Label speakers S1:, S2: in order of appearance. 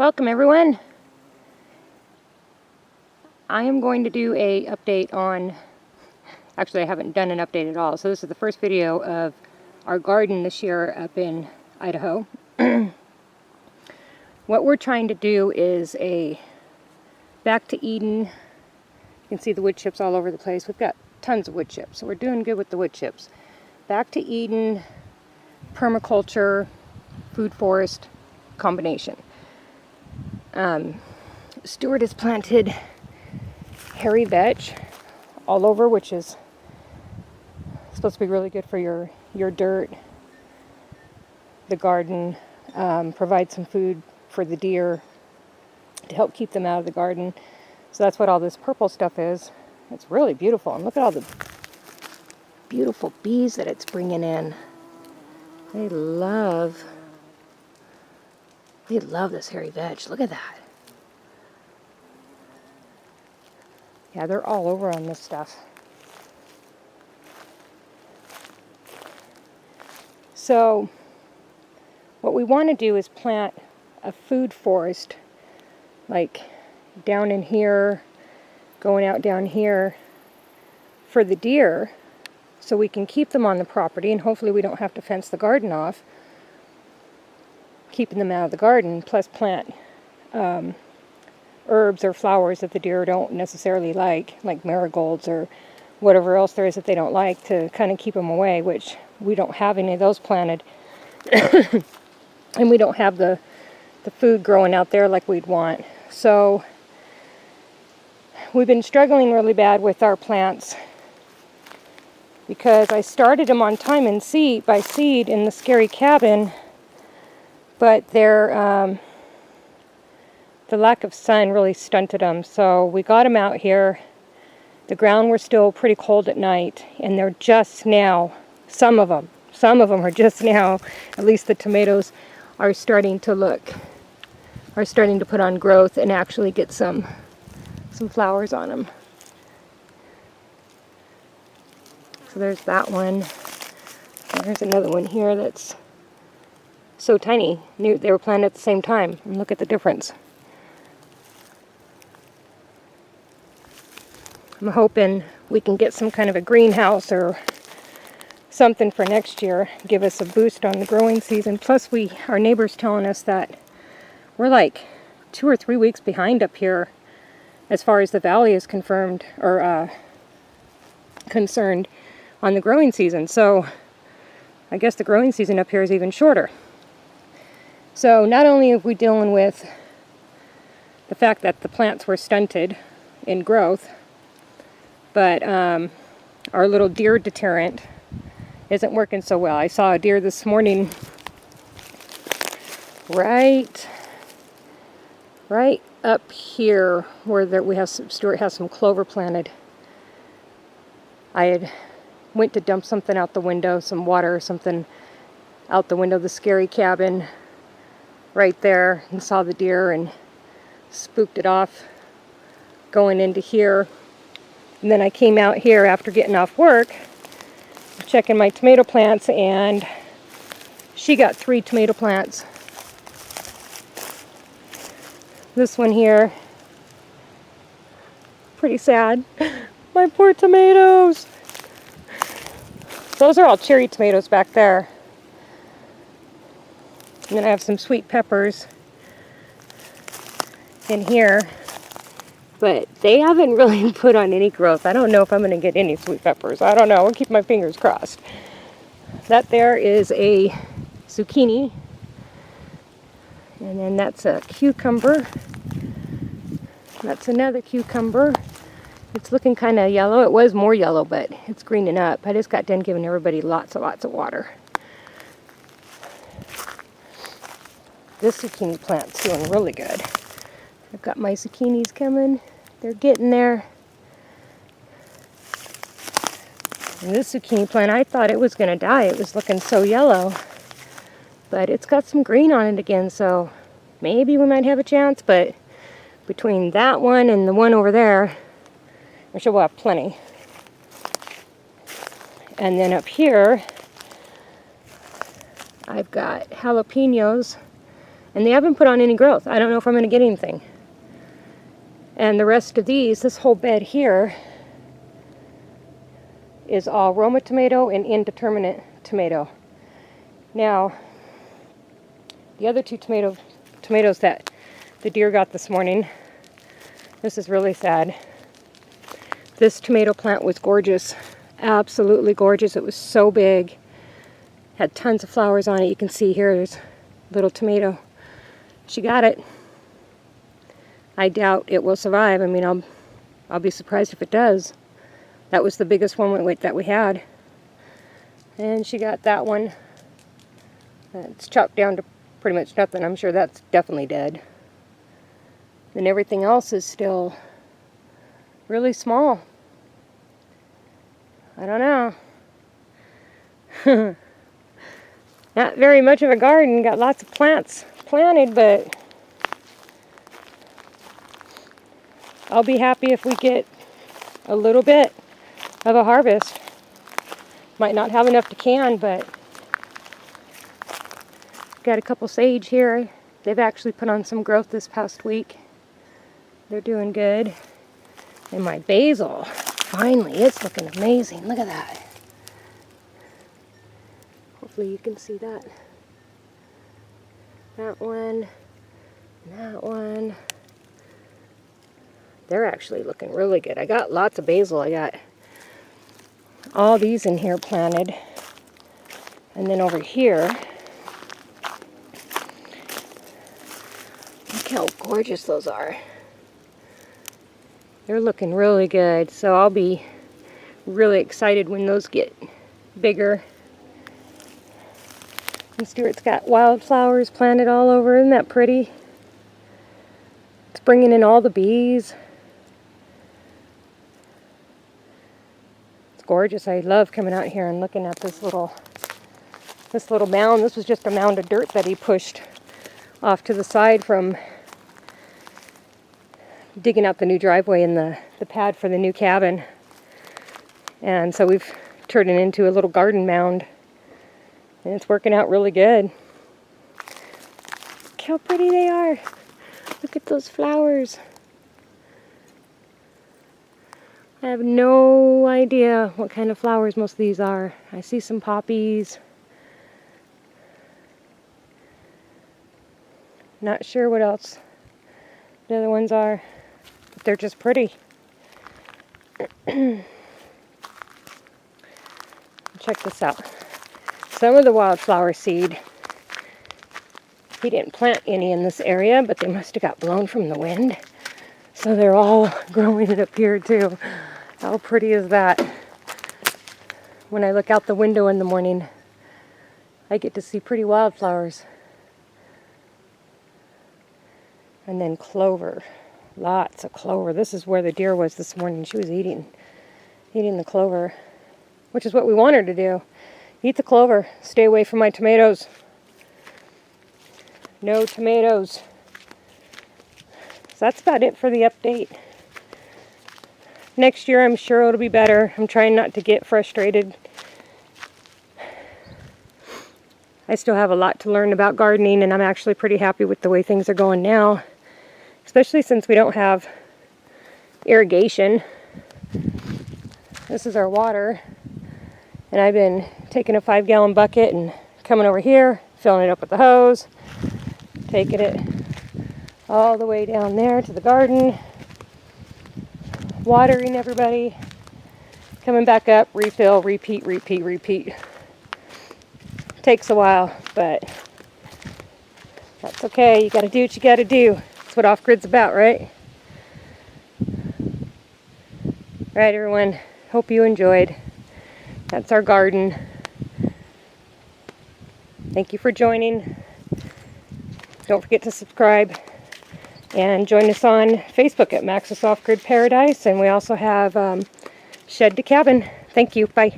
S1: Welcome everyone. I am going to do a update on, actually I haven't done an update at all, so this is the first video of our garden this year up in Idaho. What we're trying to do is a back to Eden. You can see the wood chips all over the place. We've got tons of wood chips, so we're doing good with the wood chips. Back to Eden, permaculture, food forest combination. Stuart has planted hairy vetch all over, which is supposed to be really good for your dirt, the garden, provide some food for the deer to help keep them out of the garden. So that's what all this purple stuff is. It's really beautiful, and look at all the beautiful bees that it's bringing in. They love this hairy vetch. Look at that. Yeah, they're all over on this stuff. So what we want to do is plant a food forest, like down in here, going out down here, for the deer, so we can keep them on the property, and hopefully we don't have to fence the garden off, keeping them out of the garden, plus plant herbs or flowers that the deer don't necessarily like marigolds or whatever else there is that they don't like, to kind of keep them away, which we don't have any of those planted. And we don't have the food growing out there like we'd want. So we've been struggling really bad with our plants because I started them on time and by seed in the scary cabin, but the lack of sun really stunted them. So we got them out here. The ground were still pretty cold at night, and they're just now, some of them are just now, at least the tomatoes are starting to put on growth and actually get some flowers on them. So there's that one. And there's another one here that's so tiny. They were planted at the same time, and look at the difference. I'm hoping we can get some kind of a greenhouse or something for next year, give us a boost on the growing season. Plus our neighbor's telling us that we're like 2 or 3 weeks behind up here as far as the valley is concerned on the growing season. So I guess the growing season up here is even shorter. So not only are we dealing with the fact that the plants were stunted in growth, but our little deer deterrent isn't working so well. I saw a deer this morning right up here where Stuart has some clover planted. I had went to dump something out the window, some water or something out the window of the scary cabin right there, and saw the deer and spooked it off going into here. And then I came out here after getting off work, checking my tomato plants, and she got 3 tomato plants. This one here, pretty sad. My poor tomatoes. Those are all cherry tomatoes back there. And then I have some sweet peppers in here, but they haven't really put on any growth. I don't know if I'm going to get any sweet peppers. I don't know. I'll keep my fingers crossed. That there is a zucchini. And then that's a cucumber. That's another cucumber. It's looking kind of yellow. It was more yellow, but it's greening up. I just got done giving everybody lots of water. This zucchini plant's doing really good. I've got my zucchinis coming. They're getting there. And this zucchini plant, I thought it was going to die. It was looking so yellow. But it's got some green on it again, so maybe we might have a chance. But between that one and the one over there, I'm sure we'll have plenty. And then up here, I've got jalapenos And they haven't put on any growth. I don't know if I'm going to get anything. And the rest of these, this whole bed here, is all Roma tomato and indeterminate tomato. Now, the other two tomatoes that the deer got this morning, this is really sad. This tomato plant was gorgeous, absolutely gorgeous. It was so big, had tons of flowers on it. You can see here, there's a little tomato. She got it. I doubt it will survive. I mean, I'll be surprised if it does. That was the biggest one that we had. And she got that one. It's chopped down to pretty much nothing. I'm sure that's definitely dead. And everything else is still really small. I don't know. Not very much of a garden. Got lots of plants planted, but I'll be happy if we get a little bit of a harvest. Might not have enough to can, but got a couple sage here. They've actually put on some growth this past week. They're doing good. And my basil, finally, it's looking amazing. Look at that. Hopefully you can see that. That one, and that one. They're actually looking really good. I got lots of basil. I got all these in here planted. And then over here, look how gorgeous those are. They're looking really good. So I'll be really excited when those get bigger. And Stuart's got wildflowers planted all over. Isn't that pretty? It's bringing in all the bees. It's gorgeous. I love coming out here and looking at this little mound. This was just a mound of dirt that he pushed off to the side from digging out the new driveway and the pad for the new cabin. And so we've turned it into a little garden mound. And it's working out really good. Look how pretty they are. Look at those flowers. I have no idea what kind of flowers most of these are. I see some poppies. Not sure what else the other ones are. But they're just pretty. Check this out. Some of the wildflower seed, he didn't plant any in this area, but they must have got blown from the wind. So they're all growing up here too. How pretty is that? When I look out the window in the morning, I get to see pretty wildflowers. And then clover. Lots of clover. This is where the deer was this morning. She was eating the clover, which is what we want her to do. Eat the clover. Stay away from my tomatoes. No tomatoes. So that's about it for the update. Next year I'm sure it'll be better. I'm trying not to get frustrated. I still have a lot to learn about gardening, and I'm actually pretty happy with the way things are going now. Especially since we don't have irrigation. This is our water. And I've been taking a 5-gallon bucket and coming over here, filling it up with the hose, taking it all the way down there to the garden, watering everybody, coming back up, refill, repeat, repeat, repeat. Takes a while, but that's okay. You gotta do what you gotta do. That's what off-grid's about, right? Right, everyone. Hope you enjoyed. That's our garden. Thank you for joining. Don't forget to subscribe and join us on Facebook at Max's Off-Grid Paradise. And we also have Shed to Cabin. Thank you. Bye.